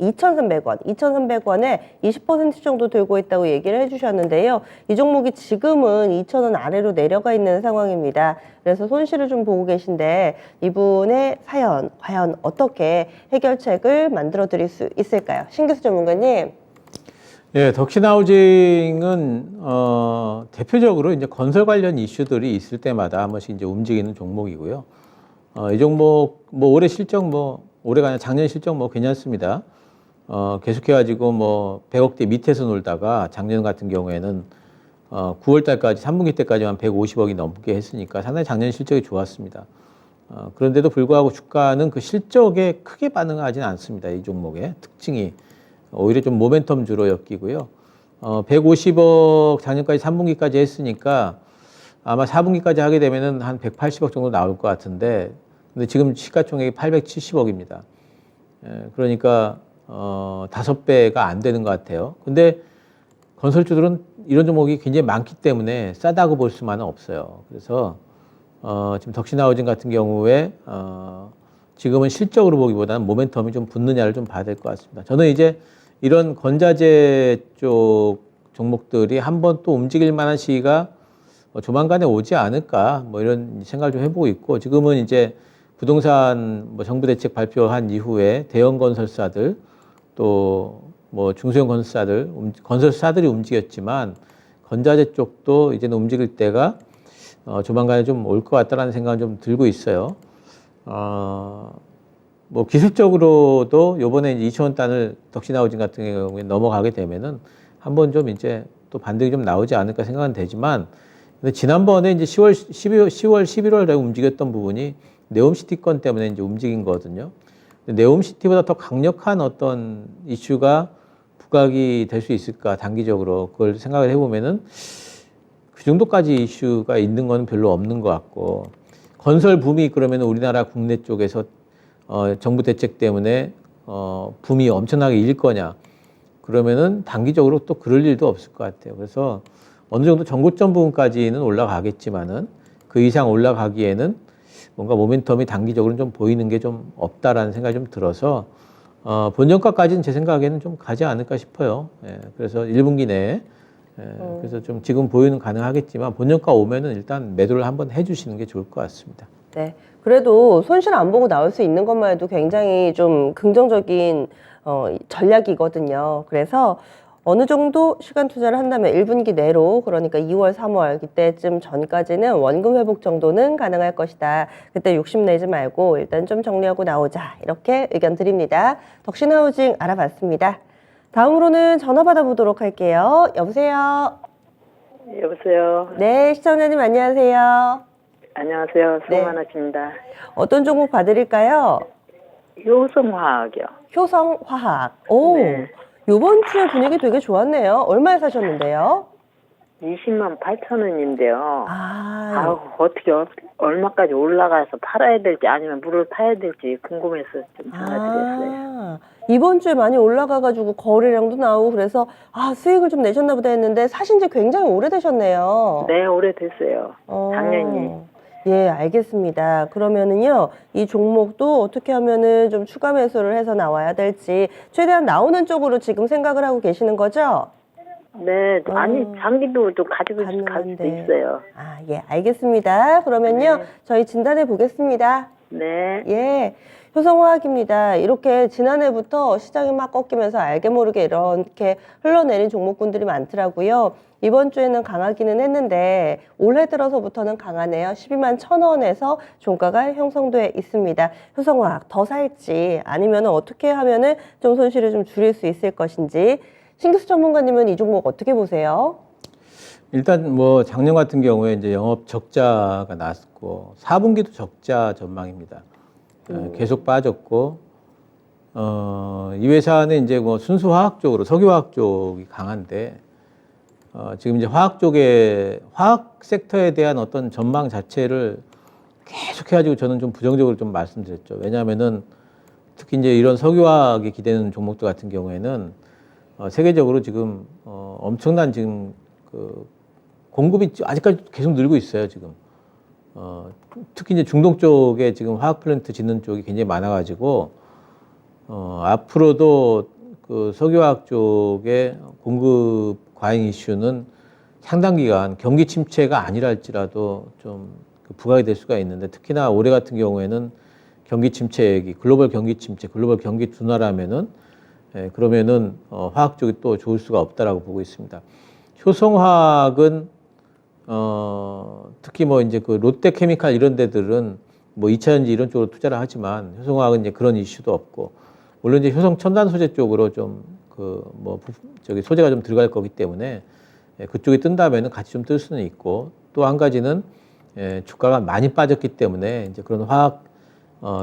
2,300원, 2,300원에 20% 정도 들고 있다고 얘기를 해주셨는데요. 이 종목이 지금은 2,000원 아래로 내려가 있는 상황입니다. 그래서 손실을 좀 보고 계신데 이분의 사연 과연 어떻게 해결책을 만들어 드릴 수 있을까요? 신규수 전문가님. 예, 덕신하우징은 대표적으로 이제 건설 관련 이슈들이 있을 때마다 한 번씩 이제 움직이는 종목이고요. 이 종목 뭐 올해 실적 올해가 아니라 작년 실적 괜찮습니다. 계속해가지고 100억대 밑에서 놀다가 작년 같은 경우에는 9월 달까지 3분기 때까지만 150억이 넘게 했으니까 상당히 작년 실적이 좋았습니다. 그런데도 불구하고 주가는 그 실적에 크게 반응하지는 않습니다. 이 종목의 특징이. 오히려 좀 모멘텀주로 엮이고요. 150억 작년까지 3분기까지 했으니까 아마 4분기까지 하게 되면은 한 180억 정도 나올 것 같은데, 근데 지금 시가총액이 870억입니다. 그러니까 5배가 안 되는 것 같아요. 근데 건설주들은 이런 종목이 굉장히 많기 때문에 싸다고 볼 수만은 없어요. 그래서 지금 덕신하우징 같은 경우에 지금은 실적으로 보기보다는 모멘텀이 좀 붙느냐를 좀 봐야 될 것 같습니다. 저는 이제 이런 건자재 쪽 종목들이 한번 또 움직일 만한 시기가 조만간에 오지 않을까 이런 생각을 좀 해보고 있고, 지금은 이제 부동산 정부 대책 발표한 이후에 대형 건설사들 또 중소형 건설사들이 움직였지만 건자재 쪽도 이제는 움직일 때가 조만간에 좀 올 것 같다라는 생각은 좀 들고 있어요. 기술적으로도 요번에 2,000원 단을 덕신하우징 같은 경우에 넘어가게 되면은 한번 좀 이제 또 반등이 좀 나오지 않을까 생각은 되지만, 근데 지난번에 이제 10월, 11월에 움직였던 부분이 네옴시티 건 때문에 이제 움직인 거거든요. 근데 네옴시티보다 더 강력한 어떤 이슈가 부각이 될 수 있을까, 단기적으로. 그걸 생각을 해보면은 그 정도까지 이슈가 있는 건 별로 없는 것 같고, 건설 붐이 그러면 우리나라 국내 쪽에서 정부 대책 때문에 붐이 엄청나게 일 거냐, 그러면은 단기적으로 또 그럴 일도 없을 것 같아요. 그래서 어느 정도 전고점 부분까지는 올라가겠지만은 그 이상 올라가기에는 뭔가 모멘텀이 단기적으로 좀 보이는 게 좀 없다라는 생각이 좀 들어서 본전가까지는 제 생각에는 좀 가지 않을까 싶어요. 예, 그래서 1분기 내에 그래서 좀 지금 보유는 가능하겠지만 본전가 오면은 일단 매도를 한번 해주시는 게 좋을 것 같습니다. 네. 그래도 손실 안 보고 나올 수 있는 것만 해도 굉장히 좀 긍정적인 전략이거든요. 그래서 어느 정도 시간 투자를 한다면 1분기 내로, 그러니까 2월, 3월 그때쯤 전까지는 원금 회복 정도는 가능할 것이다. 그때 욕심내지 말고 일단 좀 정리하고 나오자. 이렇게 의견 드립니다. 덕신하우징 알아봤습니다. 다음으로는 전화 받아보도록 할게요. 여보세요? 여보세요. 네, 시청자님 안녕하세요. 안녕하세요. 수고 네. 많으십니다. 어떤 종목 봐드릴까요? 효성화학이요. 효성화학. 오, 네. 요번 주에 분위기 되게 좋았네요. 얼마에 사셨는데요? 20만 8천 원인데요. 아, 어떻게 얼마까지 올라가서 팔아야 될지 아니면 물을 타야 될지 궁금해서 좀 전화드렸어요. 이번 주에 많이 올라가가지고 거래량도 나오고 그래서 수익을 좀 내셨나 보다 했는데 사신 지 굉장히 오래되셨네요. 네, 오래됐어요. 작년이. 예, 알겠습니다. 그러면은요, 이 종목도 어떻게 하면은 좀 추가 매수를 해서 나와야 될지 최대한 나오는 쪽으로 지금 생각을 하고 계시는 거죠? 네, 아니 장기도 좀 가지고 갈 수도 가능한데. 있어요. 예, 알겠습니다. 그러면요, 네. 저희 진단해 보겠습니다. 네. 예, 효성화학입니다. 이렇게 지난해부터 시장이 막 꺾이면서 알게 모르게 이렇게 흘러내린 종목군들이 많더라고요. 이번 주에는 강하기는 했는데 올해 들어서부터는 강하네요. 12만 1,000원에서 종가가 형성돼 있습니다. 효성화학 더 살지 아니면 어떻게 하면은 좀 손실을 좀 줄일 수 있을 것인지, 신규수 전문가님은 이 종목 어떻게 보세요? 일단 작년 같은 경우에 이제 영업 적자가 났고 4분기도 적자 전망입니다. 계속 빠졌고 이 회사는 이제 순수 화학 쪽으로 석유화학 쪽이 강한데 지금 이제 화학 섹터에 대한 어떤 전망 자체를 계속 해가지고 저는 좀 부정적으로 좀 말씀드렸죠. 왜냐하면은 특히 이제 이런 석유화학이 기대는 종목들 같은 경우에는 세계적으로 지금 엄청난 지금 그 공급이 아직까지 계속 늘고 있어요. 지금 특히 이제 중동 쪽에 지금 화학 플랜트 짓는 쪽이 굉장히 많아가지고 앞으로도 그 석유화학 쪽의 공급 과잉 이슈는 상당 기간 경기 침체가 아니랄지라도 좀 부각이 될 수가 있는데, 특히나 올해 같은 경우에는 경기 침체 얘기, 글로벌 경기 침체, 글로벌 경기 둔화라면은 그러면은 화학 쪽이 또 좋을 수가 없다라고 보고 있습니다. 효성화학은 특히 뭐 이제 그 롯데케미칼 이런 데들은 뭐 2차전지 이런 쪽으로 투자를 하지만 효성화학은 이제 그런 이슈도 없고, 물론 이제 효성 첨단 소재 쪽으로 좀 그 뭐 저기 소재가 좀 들어갈 거기 때문에 그쪽이 뜬다면은 같이 좀 뜰 수는 있고, 또 한 가지는 주가가 많이 빠졌기 때문에 이제 그런 화학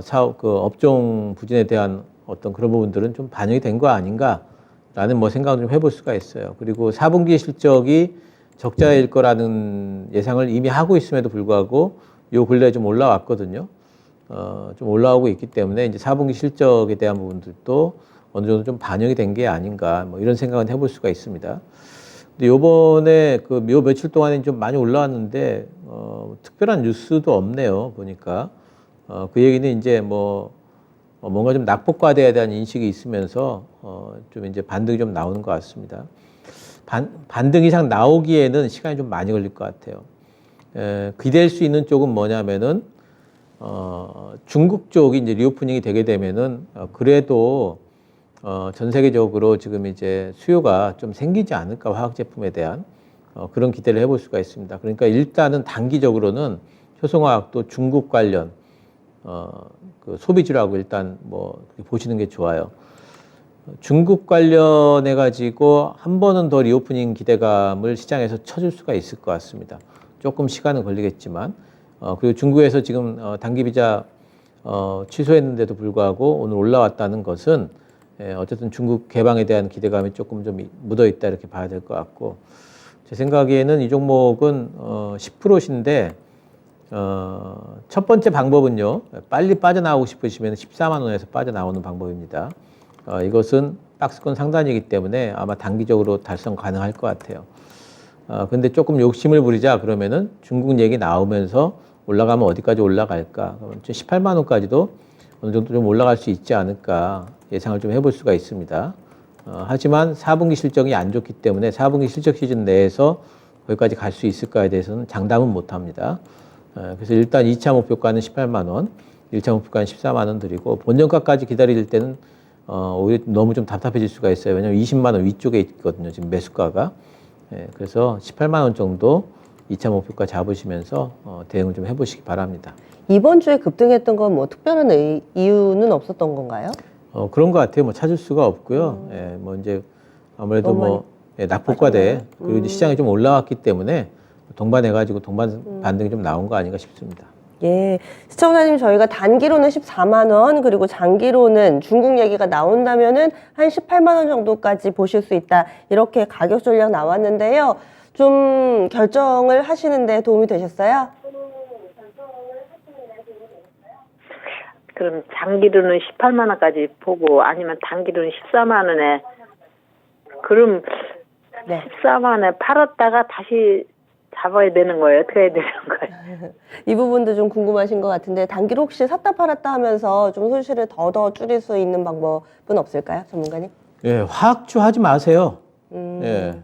사업 그 업종 부진에 대한 어떤 그런 부분들은 좀 반영이 된 거 아닌가라는 뭐 생각을 좀 해볼 수가 있어요. 그리고 4분기 실적이 적자일 거라는 예상을 이미 하고 있음에도 불구하고 요 근래 좀 올라왔거든요. 좀 올라오고 있기 때문에 이제 4분기 실적에 대한 부분들도 어느 정도 좀 반영이 된 게 아닌가, 뭐 이런 생각은 해볼 수가 있습니다. 근데 요번에 요 며칠 동안에 좀 많이 올라왔는데, 특별한 뉴스도 없네요, 보니까. 그 얘기는 이제 뭔가 좀 낙폭과대에 대한 인식이 있으면서, 좀 이제 반등이 좀 나오는 것 같습니다. 반등 이상 나오기에는 시간이 좀 많이 걸릴 것 같아요. 기댈 수 있는 쪽은 뭐냐면은, 중국 쪽이 이제 리오프닝이 되게 되면은, 그래도 전 세계적으로 지금 이제 수요가 좀 생기지 않을까, 화학 제품에 대한 그런 기대를 해볼 수가 있습니다. 그러니까 일단은 단기적으로는 효성화학도 중국 관련 그 소비주라고 일단 뭐 보시는 게 좋아요. 중국 관련해 가지고 한 번은 더 리오프닝 기대감을 시장에서 쳐줄 수가 있을 것 같습니다. 조금 시간은 걸리겠지만, 그리고 중국에서 지금 단기 비자 취소했는데도 불구하고 오늘 올라왔다는 것은 어쨌든 중국 개방에 대한 기대감이 조금 좀 묻어 있다, 이렇게 봐야 될 것 같고, 제 생각에는 이 종목은 10%인데 첫 번째 방법은요, 빨리 빠져나오고 싶으시면 14만 원에서 빠져나오는 방법입니다. 이것은 박스권 상단이기 때문에 아마 단기적으로 달성 가능할 것 같아요. 근데 조금 욕심을 부리자 그러면은 중국 얘기 나오면서 올라가면 어디까지 올라갈까? 18만 원까지도 어느 정도 좀 올라갈 수 있지 않을까 예상을 좀 해볼 수가 있습니다. 하지만 4분기 실적이 안 좋기 때문에 4분기 실적 시즌 내에서 거기까지 갈 수 있을까에 대해서는 장담은 못 합니다. 그래서 일단 2차 목표가는 18만 원, 1차 목표가는 14만 원 드리고, 본전가까지 기다릴 때는 오히려 너무 좀 답답해질 수가 있어요. 왜냐하면 20만 원 위쪽에 있거든요, 지금 매수가가. 그래서 18만 원 정도 2차 목표가 잡으시면서 대응을 좀 해보시기 바랍니다. 이번 주에 급등했던 건 뭐 특별한 이유는 없었던 건가요? 그런 것 같아요. 뭐 찾을 수가 없고요. 뭐 이제 아무래도 뭐 낙폭과대, 그리고 이제 시장이 좀 올라왔기 때문에 동반해가지고 동반 반등이 좀 나온 거 아닌가 싶습니다. 예, 시청자님, 저희가 단기로는 14만 원, 그리고 장기로는 중국 얘기가 나온다면은 한 18만 원 정도까지 보실 수 있다, 이렇게 가격 전략 나왔는데요. 좀 결정을 하시는데 도움이 되셨어요? 그럼 장기로는 18만 원까지 보고, 아니면 단기로는 14만 원에, 그럼 네. 14만 원에 팔았다가 다시 잡아야 되는 거예요? 어떻게 해야 되는 거예요? 이 부분도 좀 궁금하신 것 같은데, 단기로 혹시 샀다 팔았다 하면서 좀 손실을 더 줄일 수 있는 방법은 없을까요, 전문가님? 예, 화학주 하지 마세요. 예.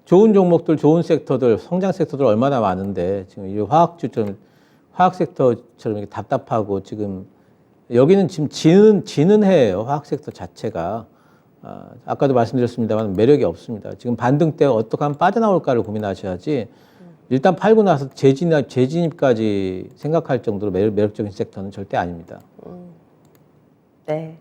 좋은 종목들, 좋은 섹터들, 성장 섹터들 얼마나 많은데, 지금 이 화학주처럼, 화학 섹터처럼 이렇게 답답하고, 지금, 여기는 지금 지는 해예요, 화학 섹터 자체가. 아까도 말씀드렸습니다만 매력이 없습니다. 지금 반등 때 어떻게 하면 빠져나올까를 고민하셔야지, 일단 팔고 나서 재진입까지 생각할 정도로 매력적인 섹터는 절대 아닙니다. 네.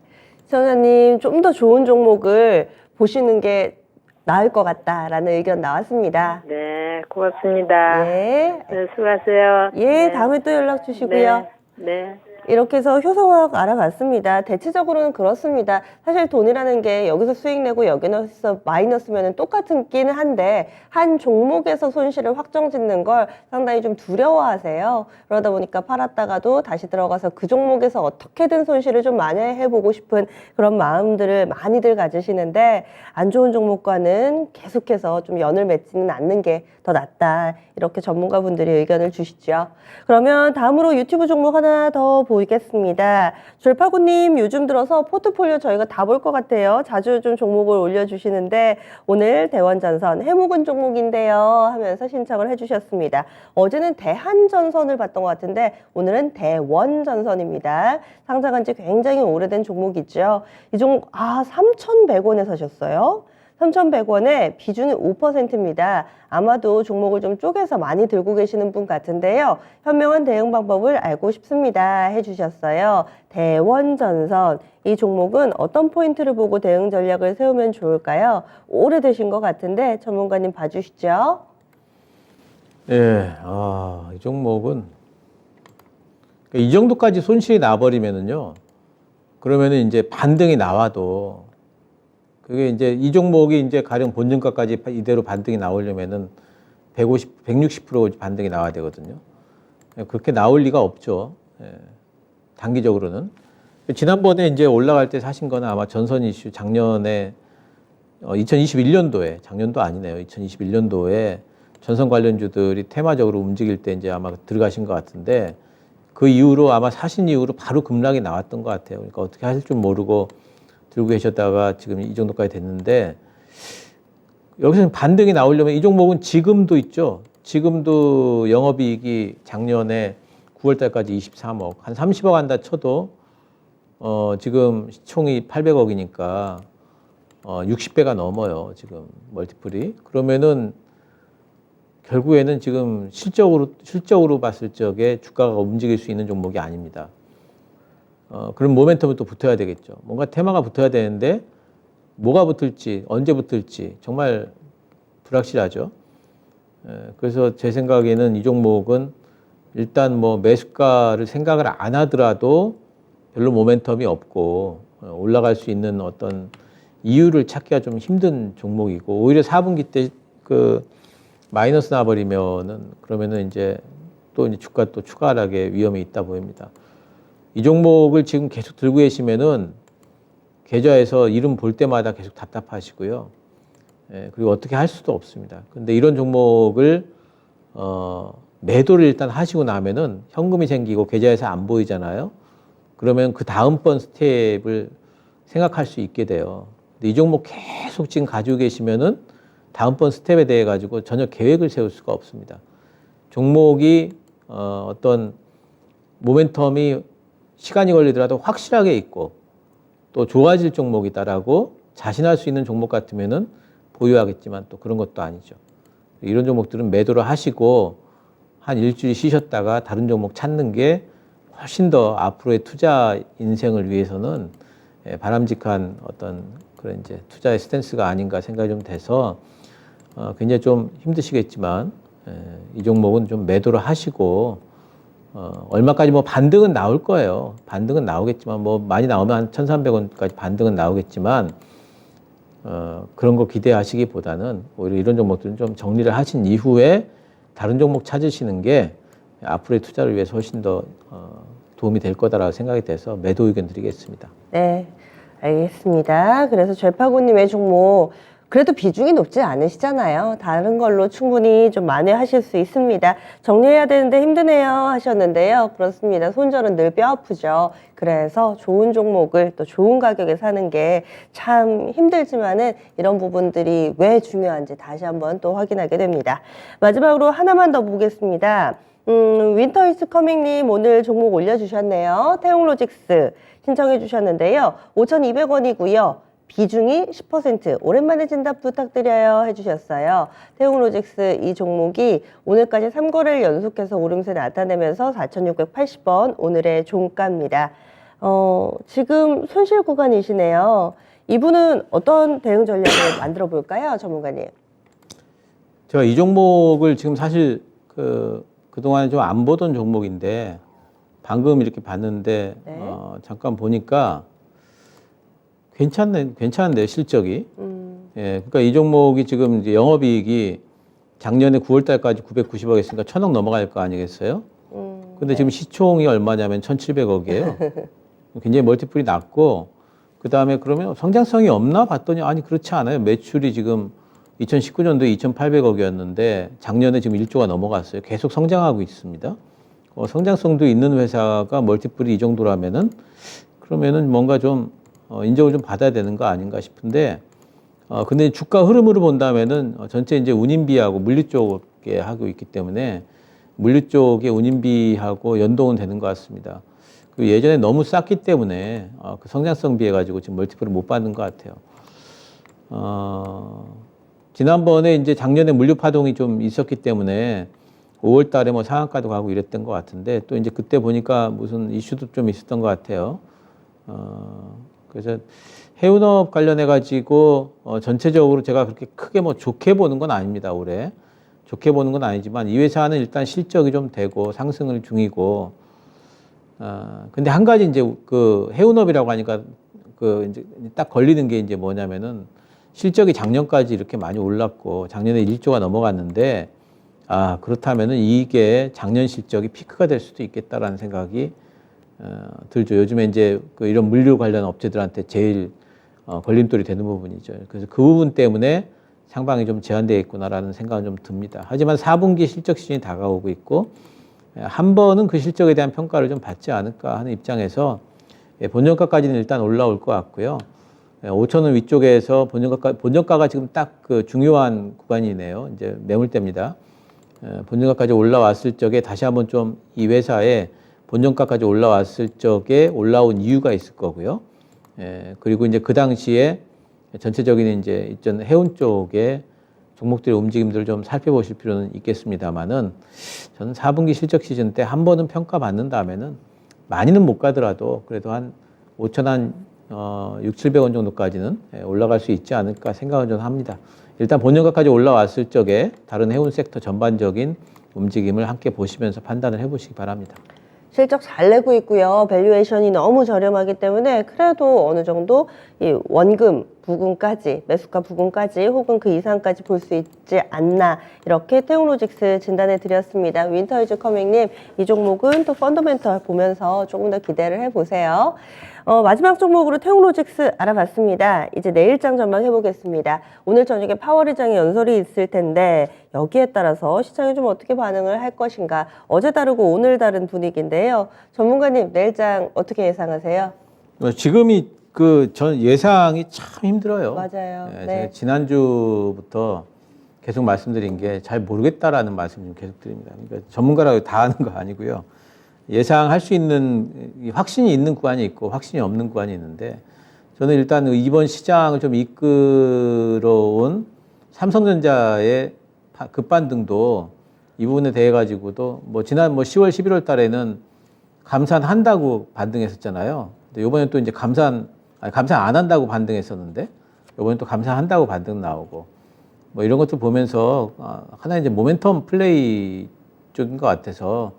시청자님, 좀 더 좋은 종목을 보시는 게 나을 것 같다라는 의견 나왔습니다. 네, 고맙습니다. 네. 네, 수고하세요. 예, 네. 다음에 또 연락 주시고요. 네. 이렇게 해서 효성화학 알아봤습니다. 대체적으로는 그렇습니다. 사실 돈이라는 게 여기서 수익 내고 여기서 마이너스면 똑같기는 한데, 한 종목에서 손실을 확정짓는 걸 상당히 좀 두려워하세요. 그러다 보니까 팔았다가도 다시 들어가서 그 종목에서 어떻게든 손실을 좀 만회해보고 싶은 그런 마음들을 많이들 가지시는데, 안 좋은 종목과는 계속해서 좀 연을 맺지는 않는 게 더 낫다, 이렇게 전문가분들이 의견을 주시죠. 그러면 다음으로 유튜브 종목 하나 더 보이겠습니다. 졸파구님, 요즘 들어서 포트폴리오 저희가 다 볼 것 같아요. 자주 좀 종목을 올려주시는데 오늘 대원전선 해묵은 종목인데요 하면서 신청을 해주셨습니다. 어제는 대한전선을 봤던 것 같은데 오늘은 대원전선입니다. 상장한 지 굉장히 오래된 종목이죠. 이 종목 3,100원에 사셨어요. 3,100원에 비중이 5%입니다. 아마도 종목을 좀 쪼개서 많이 들고 계시는 분 같은데요. 현명한 대응 방법을 알고 싶습니다 해주셨어요. 대원전선, 이 종목은 어떤 포인트를 보고 대응 전략을 세우면 좋을까요? 오래되신 것 같은데 전문가님 봐주시죠. 예, 이 종목은 이 정도까지 손실이 나버리면은요. 그러면은 이제 반등이 나와도 그게 이제 이 종목이 이제 가령 본전가까지 이대로 반등이 나오려면은 150, 160% 반등이 나와야 되거든요. 그렇게 나올 리가 없죠. 예, 단기적으로는. 지난번에 이제 올라갈 때 사신 거는 아마 전선 이슈 작년에 2021년도에, 작년도 아니네요. 2021년도에 전선 관련주들이 테마적으로 움직일 때 이제 아마 들어가신 것 같은데 그 이후로 아마 사신 이후로 바로 급락이 나왔던 것 같아요. 그러니까 어떻게 하실 줄 모르고 들고 계셨다가 지금 이 정도까지 됐는데 여기서 반등이 나오려면 이 종목은 지금도 있죠. 지금도 영업이익이 작년에 9월 달까지 23억, 한 30억 한다 쳐도 지금 시총이 800억이니까 60배가 넘어요. 지금 멀티플이. 그러면은 결국에는 지금 실적으로 봤을 적에 주가가 움직일 수 있는 종목이 아닙니다. 그런 모멘텀이 또 붙어야 되겠죠. 뭔가 테마가 붙어야 되는데 뭐가 붙을지 언제 붙을지 정말 불확실하죠. 그래서 제 생각에는 이 종목은 일단 뭐 매수가를 생각을 안 하더라도 별로 모멘텀이 없고 올라갈 수 있는 어떤 이유를 찾기가 좀 힘든 종목이고 오히려 4분기 때 그 마이너스 나버리면은 그러면은 이제 또 이제 주가 또 추가 하락의 위험이 있다 보입니다. 이 종목을 지금 계속 들고 계시면은 계좌에서 이름 볼 때마다 계속 답답하시고요. 그리고 어떻게 할 수도 없습니다. 근데 이런 종목을 매도를 일단 하시고 나면은 현금이 생기고 계좌에서 안 보이잖아요. 그러면 그 다음번 스텝을 생각할 수 있게 돼요. 근데 이 종목 계속 지금 가지고 계시면은 다음번 스텝에 대해 가지고 전혀 계획을 세울 수가 없습니다. 종목이 어떤 모멘텀이 시간이 걸리더라도 확실하게 있고 또 좋아질 종목이다라고 자신할 수 있는 종목 같으면은 보유하겠지만 또 그런 것도 아니죠. 이런 종목들은 매도를 하시고 한 일주일 쉬셨다가 다른 종목 찾는 게 훨씬 더 앞으로의 투자 인생을 위해서는 바람직한 어떤 그런 이제 투자의 스탠스가 아닌가 생각이 좀 돼서 굉장히 좀 힘드시겠지만 이 종목은 좀 매도를 하시고 얼마까지 뭐 반등은 나올 거예요. 반등은 나오겠지만 뭐 많이 나오면 한 1,300원까지 반등은 나오겠지만 그런 거 기대하시기보다는 오히려 이런 종목들은 좀 정리를 하신 이후에 다른 종목 찾으시는 게 앞으로의 투자를 위해서 훨씬 더 도움이 될 거다라고 생각이 돼서 매도 의견 드리겠습니다. 네, 알겠습니다. 그래서 절파구님의 종목 그래도 비중이 높지 않으시잖아요. 다른 걸로 충분히 좀 만회하실 수 있습니다. 정리해야 되는데 힘드네요 하셨는데요. 그렇습니다. 손절은 늘 뼈 아프죠. 그래서 좋은 종목을 또 좋은 가격에 사는 게 참 힘들지만은 이런 부분들이 왜 중요한지 다시 한번 또 확인하게 됩니다. 마지막으로 하나만 더 보겠습니다. 윈터 이즈 커밍님 오늘 종목 올려주셨네요. 태용로직스 신청해 주셨는데요. 5,200원이고요. 비중이 10%, 오랜만에 진답 부탁드려요 해주셨어요. 태용로직스 이 종목이 오늘까지 3거래를 연속해서 오름세 나타내면서 4,680원 오늘의 종가입니다. 지금 손실 구간이시네요. 이분은 어떤 대응 전략을 만들어 볼까요, 전문가님? 제가 이 종목을 지금 사실 그동안에 좀 안 보던 종목인데 방금 이렇게 봤는데 네. 잠깐 보니까 괜찮은데요, 실적이. 예, 그러니까 이 종목이 지금 이제 영업이익이 작년에 9월 달까지 990억 했으니까 1,000억 넘어갈 거 아니겠어요? 근데 네. 지금 시총이 얼마냐면 1,700억이에요. 굉장히 멀티플이 낮고, 그 다음에 그러면 성장성이 없나 봤더니 아니, 그렇지 않아요. 매출이 지금 2019년도에 2,800억이었는데 작년에 지금 1조가 넘어갔어요. 계속 성장하고 있습니다. 성장성도 있는 회사가 멀티플이 이 정도라면은 그러면은 뭔가 좀 인정을 좀 받아야 되는 거 아닌가 싶은데 근데 주가 흐름으로 본다면은 전체 이제 운임비하고 물류 쪽에 하고 있기 때문에 물류 쪽의 운임비하고 연동은 되는 것 같습니다. 그 예전에 너무 쌌기 때문에 그 성장성 비해 가지고 지금 멀티플을 못 받는 것 같아요. 지난번에 이제 작년에 물류 파동이 좀 있었기 때문에 5월 달에 뭐 상한가도 가고 이랬던 것 같은데 또 이제 그때 보니까 무슨 이슈도 좀 있었던 것 같아요. 그래서 해운업 관련해 가지고 전체적으로 제가 그렇게 크게 뭐 좋게 보는 건 아닙니다. 올해 좋게 보는 건 아니지만 이 회사는 일단 실적이 좀 되고 상승을 중이고 근데 한 가지 이제 그 해운업이라고 하니까 그 이제 딱 걸리는 게 이제 뭐냐면은 실적이 작년까지 이렇게 많이 올랐고 작년에 1조가 넘어갔는데 그렇다면은 이게 작년 실적이 피크가 될 수도 있겠다라는 생각이 들죠. 요즘에 이제 그 이런 물류 관련 업체들한테 제일 걸림돌이 되는 부분이죠. 그래서 그 부분 때문에 상방이 좀 제한되어 있구나라는 생각은 좀 듭니다. 하지만 4분기 실적 시즌이 다가오고 있고 한 번은 그 실적에 대한 평가를 좀 받지 않을까 하는 입장에서 본전가까지는 일단 올라올 것 같고요. 5,000원 위쪽에서 본전가가 지금 딱 그 중요한 구간이네요. 이제 매물대입니다. 본전가까지 올라왔을 적에 다시 한번 좀 이 회사의 본전가까지 올라왔을 적에 올라온 이유가 있을 거고요. 그리고 이제 그 당시에 전체적인 이제 있던 해운 쪽에 종목들의 움직임들을 좀 살펴보실 필요는 있겠습니다만은 저는 4분기 실적 시즌 때 한 번은 평가받는다면은 많이는 못 가더라도 그래도 한 5천 한 6,700원 정도까지는 올라갈 수 있지 않을까 생각은 좀 합니다. 일단 본전가까지 올라왔을 적에 다른 해운 섹터 전반적인 움직임을 함께 보시면서 판단을 해보시기 바랍니다. 실적 잘 내고 있고요. 밸류에이션이 너무 저렴하기 때문에 그래도 어느 정도 이 원금 부근까지, 매수가 부근까지 혹은 그 이상까지 볼 수 있지 않나 이렇게 태용로직스 진단해 드렸습니다. 윈터 이즈 커밍님, 이 종목은 또 펀더멘털 보면서 조금 더 기대를 해보세요. 마지막 종목으로 태용로직스 알아봤습니다. 이제 내일장 전망 해보겠습니다. 오늘 저녁에 파월의장의 연설이 있을 텐데 여기에 따라서 시장이 좀 어떻게 반응을 할 것인가. 어제 다르고 오늘 다른 분위기인데요. 전문가님, 내일장 어떻게 예상하세요? 지금이 전 예상이 참 힘들어요. 맞아요. 제가 네. 지난주부터 계속 말씀드린 게 잘 모르겠다라는 말씀 좀 계속 드립니다. 그러니까 전문가라고 다 아는 거 아니고요. 예상할 수 있는 확신이 있는 구간이 있고 확신이 없는 구간이 있는데 저는 일단 이번 시장을 좀 이끌어온 삼성전자의 급반등도 이 부분에 대해 가지고도 뭐 지난 10월, 11월 달에는 감산한다고 반등했었잖아요. 근데 이번에 또 이제 감산 안 한다고 반등했었는데 이번에 또 감산한다고 반등 나오고 뭐 이런 것들 보면서 하나의 이제 모멘텀 플레이 쪽인 것 같아서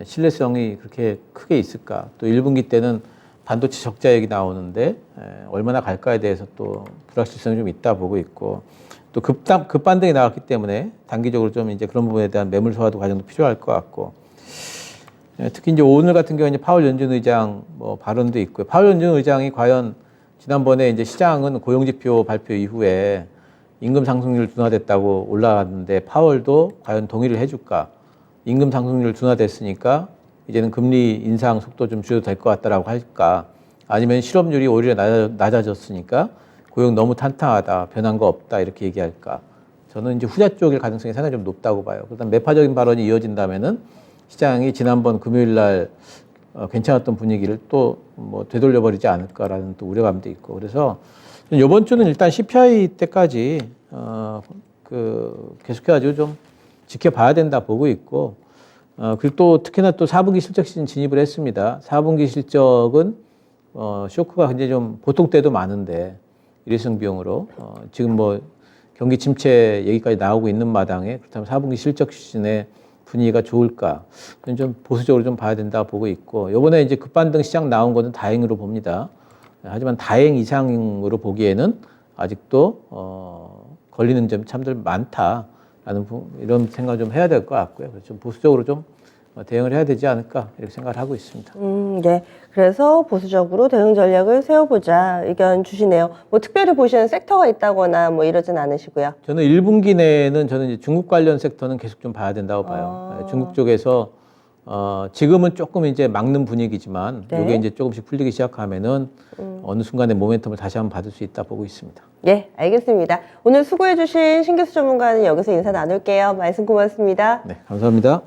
신뢰성이 그렇게 크게 있을까? 또 1분기 때는 반도체 적자 얘기 나오는데 얼마나 갈까에 대해서 또 불확실성이 좀 있다 보고 있고 또 급반등이 나왔기 때문에 단기적으로 좀 이제 그런 부분에 대한 매물 소화도 과정도 필요할 것 같고 특히 이제 오늘 같은 경우에 파월 연준 의장 뭐 발언도 있고요. 파월 연준 의장이 과연 지난번에 이제 시장은 고용지표 발표 이후에 임금 상승률 둔화됐다고 올라갔는데 파월도 과연 동의를 해줄까? 임금 상승률 둔화됐으니까 이제는 금리 인상 속도 좀 줄여도 될 것 같다라고 할까? 아니면 실업률이 오히려 낮아졌으니까 고용 너무 탄탄하다, 변한 거 없다 이렇게 얘기할까? 저는 이제 후자 쪽일 가능성이 상당히 좀 높다고 봐요. 그다음 매파적인 발언이 이어진다면은 시장이 지난번 금요일 날 괜찮았던 분위기를 또 뭐 되돌려 버리지 않을까라는 또 우려감도 있고 그래서 이번 주는 일단 CPI 때까지 계속해가지고 좀 지켜봐야 된다 보고 있고 그리고 또 특히나 또 4분기 실적 시즌 진입을 했습니다. 4분기 실적은 쇼크가 굉장히 좀 보통 때도 많은데 일회성 비용으로 지금 뭐 경기 침체 얘기까지 나오고 있는 마당에 그렇다면 4분기 실적 시즌에 분위기가 좋을까? 좀 보수적으로 좀 봐야 된다 보고 있고 이번에 이제 급반등 시장 나온 것은 다행으로 봅니다. 하지만 다행 이상으로 보기에는 아직도 걸리는 점 참들 많다라는 이런 생각을 좀 해야 될 것 같고요. 그래서 좀 보수적으로 좀 대응을 해야 되지 않을까 이렇게 생각을 하고 있습니다. 네. 그래서 보수적으로 대응 전략을 세워보자 의견 주시네요. 뭐 특별히 보시는 섹터가 있다거나 뭐 이러진 않으시고요. 저는 1분기 내에는 저는 이제 중국 관련 섹터는 계속 좀 봐야 된다고 봐요. 중국 쪽에서 지금은 조금 이제 막는 분위기지만 네. 이게 이제 조금씩 풀리기 시작하면은 어느 순간에 모멘텀을 다시 한번 받을 수 있다 보고 있습니다. 예, 알겠습니다. 오늘 수고해주신 신규수 전문가는 여기서 인사 나눌게요. 말씀 고맙습니다. 네, 감사합니다.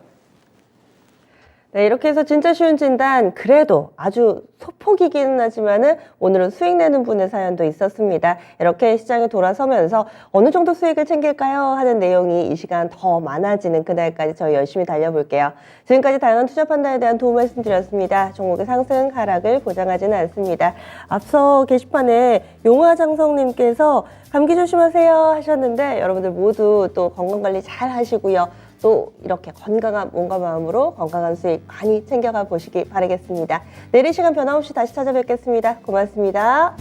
네, 이렇게 해서 진짜 쉬운 진단, 그래도 아주 소폭이기는 하지만은 오늘은 수익 내는 분의 사연도 있었습니다. 이렇게 시장에 돌아서면서 어느 정도 수익을 챙길까요? 하는 내용이 이 시간 더 많아지는 그날까지 저희 열심히 달려볼게요. 지금까지 다양한 투자 판단에 대한 도움 말씀드렸습니다. 종목의 상승, 하락을 보장하지는 않습니다. 앞서 게시판에 용화장성님께서 감기 조심하세요 하셨는데 여러분들 모두 또 건강관리 잘 하시고요. 또 이렇게 건강한 몸과 마음으로 건강한 수익 많이 챙겨가 보시기 바라겠습니다. 내일 이 시간 변함없이 다시 찾아뵙겠습니다. 고맙습니다.